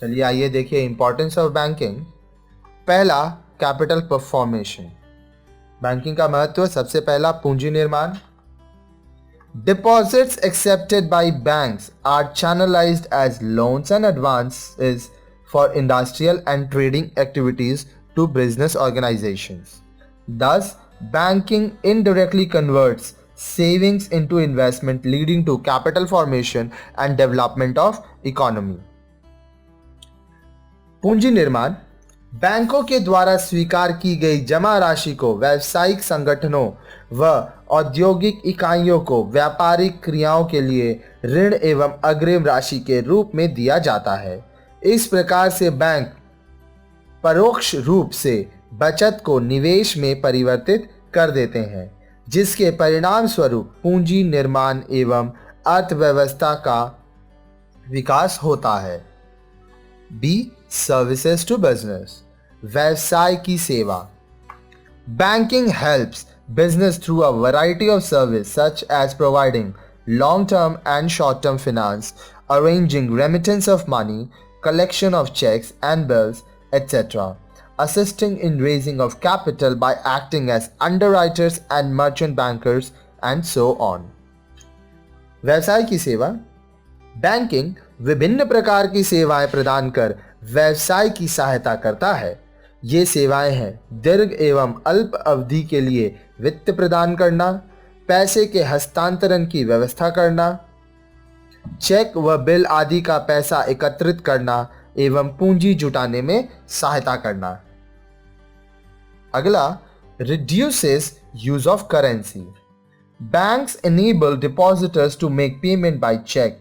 चलिए आइए देखिए इंपॉर्टेंस ऑफ बैंकिंग। पहला, कैपिटल फॉर्मेशन। बैंकिंग का महत्व, सबसे पहला पूंजी निर्माण। Deposits accepted by banks are channelized as loans and advances for industrial and trading activities to business organizations. Thus, banking indirectly converts savings into investment, leading to capital formation and development of economy. पूंजी निर्माण बैंकों के द्वारा स्वीकार की गई जमा राशि को व्यावसायिक संगठनों व औद्योगिक इकाइयों को व्यापारिक क्रियाओं के लिए ऋण एवं अग्रिम राशि के रूप में दिया जाता है। इस प्रकार से बैंक परोक्ष रूप से बचत को निवेश में परिवर्तित कर देते हैं, जिसके परिणाम स्वरूप पूंजी निर्माण एवं अर्थव्यवस्था का विकास होता है। बी, सर्विसेज टू बिजनेस, व्यवसाय की सेवा। Banking helps business through a variety of service such as providing long-term and short-term finance, arranging remittance of money, collection of checks and bills, etc., assisting in raising of capital by acting as underwriters and merchant bankers, and so on. व्यवसाय की सेवा। Banking विभिन्न प्रकार की सेवाएं प्रदान कर व्यवसाय की सहायता करता है। ये सेवाएं हैं दीर्घ एवं अल्प अवधि के लिए वित्त प्रदान करना, पैसे के हस्तांतरण की व्यवस्था करना, चेक व बिल आदि का पैसा एकत्रित करना एवं पूंजी जुटाने में सहायता करना। अगला, reduces use of currency. Banks enable depositors to make payment by check,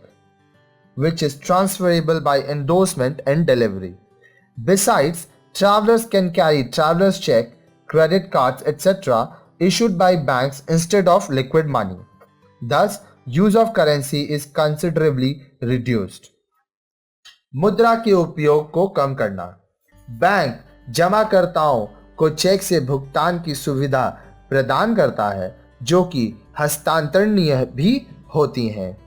which is transferable by endorsement and delivery. Besides, travelers can carry traveler's check, credit cards, etc. issued by banks instead of liquid money. Thus, use of currency is considerably reduced. मुद्रा के उपयोग को कम करना। Bank जमाकर्ताओं को check से भुगतान की सुविधा प्रदान करता है, जो कि हस्तांतरणीय भी होती हैं।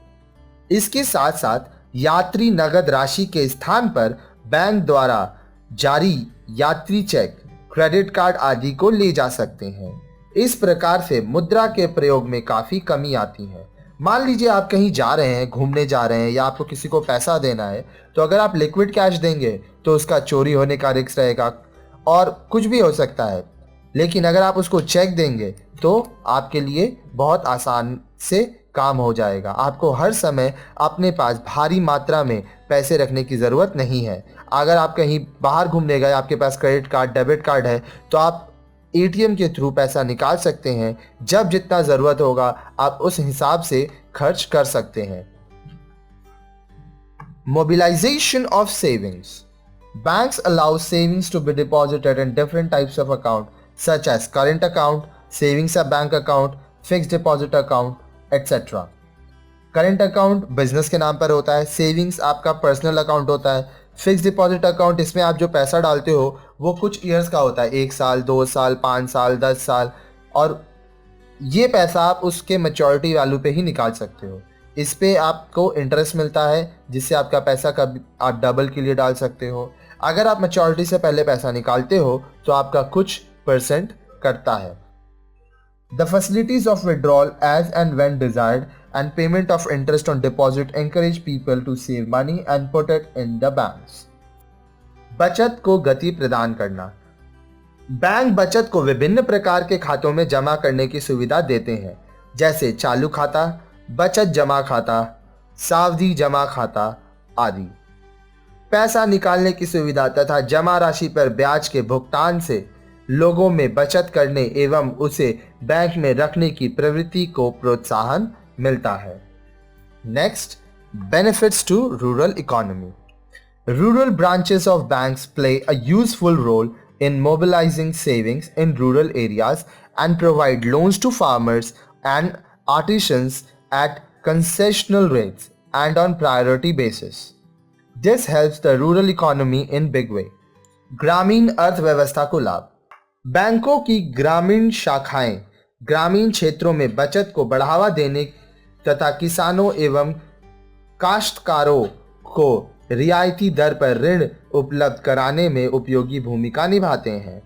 इसके साथ साथ यात्री नगद राशि के स्थान पर बैंक द्वारा जारी यात्री चेक, क्रेडिट कार्ड आदि को ले जा सकते हैं। इस प्रकार से मुद्रा के प्रयोग में काफ़ी कमी आती है। मान लीजिए आप कहीं जा रहे हैं, घूमने जा रहे हैं, या आपको किसी को पैसा देना है, तो अगर आप लिक्विड कैश देंगे तो उसका चोरी होने का रिस्क रहेगा और कुछ भी हो सकता है। लेकिन अगर आप उसको चेक देंगे तो आपके लिए बहुत आसान से काम हो जाएगा। आपको हर समय अपने पास भारी मात्रा में पैसे रखने की ज़रूरत नहीं है। अगर आप कहीं बाहर घूमने गए, आपके पास क्रेडिट कार्ड, डेबिट कार्ड है, तो आप एटीएम के थ्रू पैसा निकाल सकते हैं। जब जितना ज़रूरत होगा आप उस हिसाब से खर्च कर सकते हैं। Mobilization of savings. Banks allow savings to be deposited in different types of account such as current account, savings bank account, fixed deposit account, etc. Current account business के नाम पर होता है, सेविंग्स आपका पर्सनल अकाउंट होता है, fix deposit account इसमें आप जो पैसा डालते हो वो कुछ ईयर्स का होता है, 1 साल, 2 साल, 5 साल, 10 साल, और ये पैसा आप उसके मैच्योरिटी वैल्यू पे ही निकाल सकते हो। इस पे आपको इंटरेस्ट मिलता है, जिससे आपका पैसा कभी आप डबल के लिए डाल सकते हो। अगर आप मैच्योरिटी से पहले पैसा निकालते हो तो आपका कुछ परसेंट कटता है। The facilities of withdrawal as and when desired and payment of interest on deposit encourage people to save money and put it in the banks. बचत को गति प्रदान करना। बैंक बचत को विभिन्न प्रकार के खातों में जमा करने की सुविधा देते हैं, जैसे चालू खाता, बचत जमा खाता, सावधि जमा खाता आदि। पैसा निकालने की सुविधा तथा जमा राशि पर ब्याज के भुगतान से लोगों में बचत करने एवं उसे बैंक में रखने की प्रवृत्ति को प्रोत्साहन मिलता है। Next, benefits to rural economy. Rural branches of banks play a useful role in mobilizing savings in rural areas and provide loans to farmers and artisans at concessional rates and on priority basis. This helps the rural economy in big way. ग्रामीण अर्थव्यवस्था को लाभ। बैंकों की ग्रामीण शाखाएं ग्रामीण क्षेत्रों में बचत को बढ़ावा देने तथा किसानों एवं काश्तकारों को रियायती दर पर ऋण उपलब्ध कराने में उपयोगी भूमिका निभाते हैं।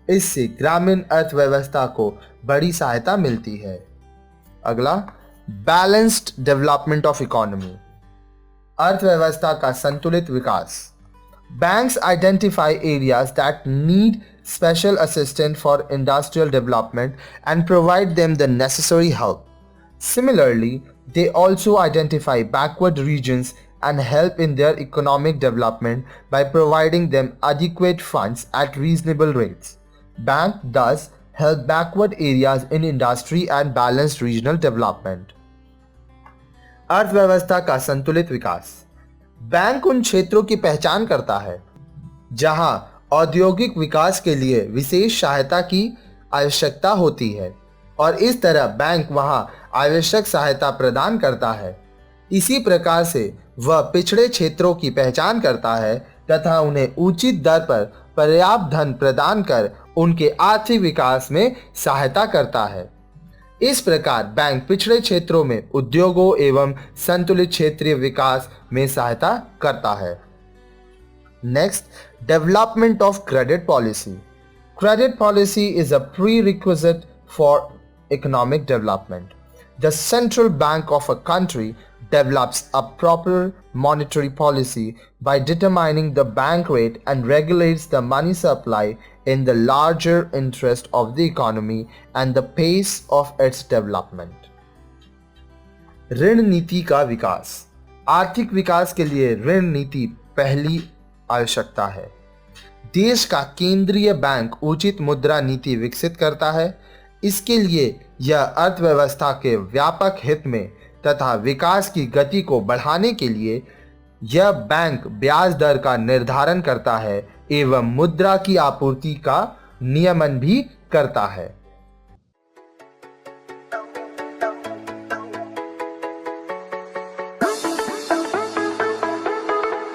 इससे ग्रामीण अर्थव्यवस्था को बड़ी सहायता मिलती है। अगला, बैलेंस्ड डेवलपमेंट ऑफ इकोनॉमी, अर्थव्यवस्था का संतुलित विकास। Banks identify areas that need special assistance for industrial development and provide them the necessary help. Similarly, they also identify backward regions and help in their economic development by providing them adequate funds at reasonable rates. Bank thus help backward areas in industry and balanced regional development. अर्थव्यवस्था का संतुलित विकास। Bank उन क्षेत्रों की पहचान करता है जहां औद्योगिक विकास के लिए विशेष सहायता की आवश्यकता होती है और इस तरह बैंक वहां आवश्यक सहायता प्रदान करता है। इसी प्रकार से वह पिछड़े क्षेत्रों की पहचान करता है तथा उन्हें उचित दर पर पर्याप्त धन प्रदान कर उनके आर्थिक विकास में सहायता करता है। इस प्रकार बैंक पिछड़े क्षेत्रों में उद्योगों एवं संतुलित क्षेत्रीय विकास में सहायता करता है। Next, development of credit policy. Credit policy is a prerequisite for economic development. The central bank of a country develops a proper monetary policy by determining the bank rate and regulates the money supply in the larger interest of the economy and the pace of its development. ऋण नीति का विकास। आर्थिक विकास के लिए ऋण नीति पहली आवश्यकता है। देश का केंद्रीय बैंक उचित मुद्रा नीति विकसित करता है। इसके लिए यह अर्थव्यवस्था के व्यापक हित में तथा विकास की गति को बढ़ाने के लिए यह बैंक ब्याज दर का निर्धारण करता है एवं मुद्रा की आपूर्ति का नियमन भी करता है।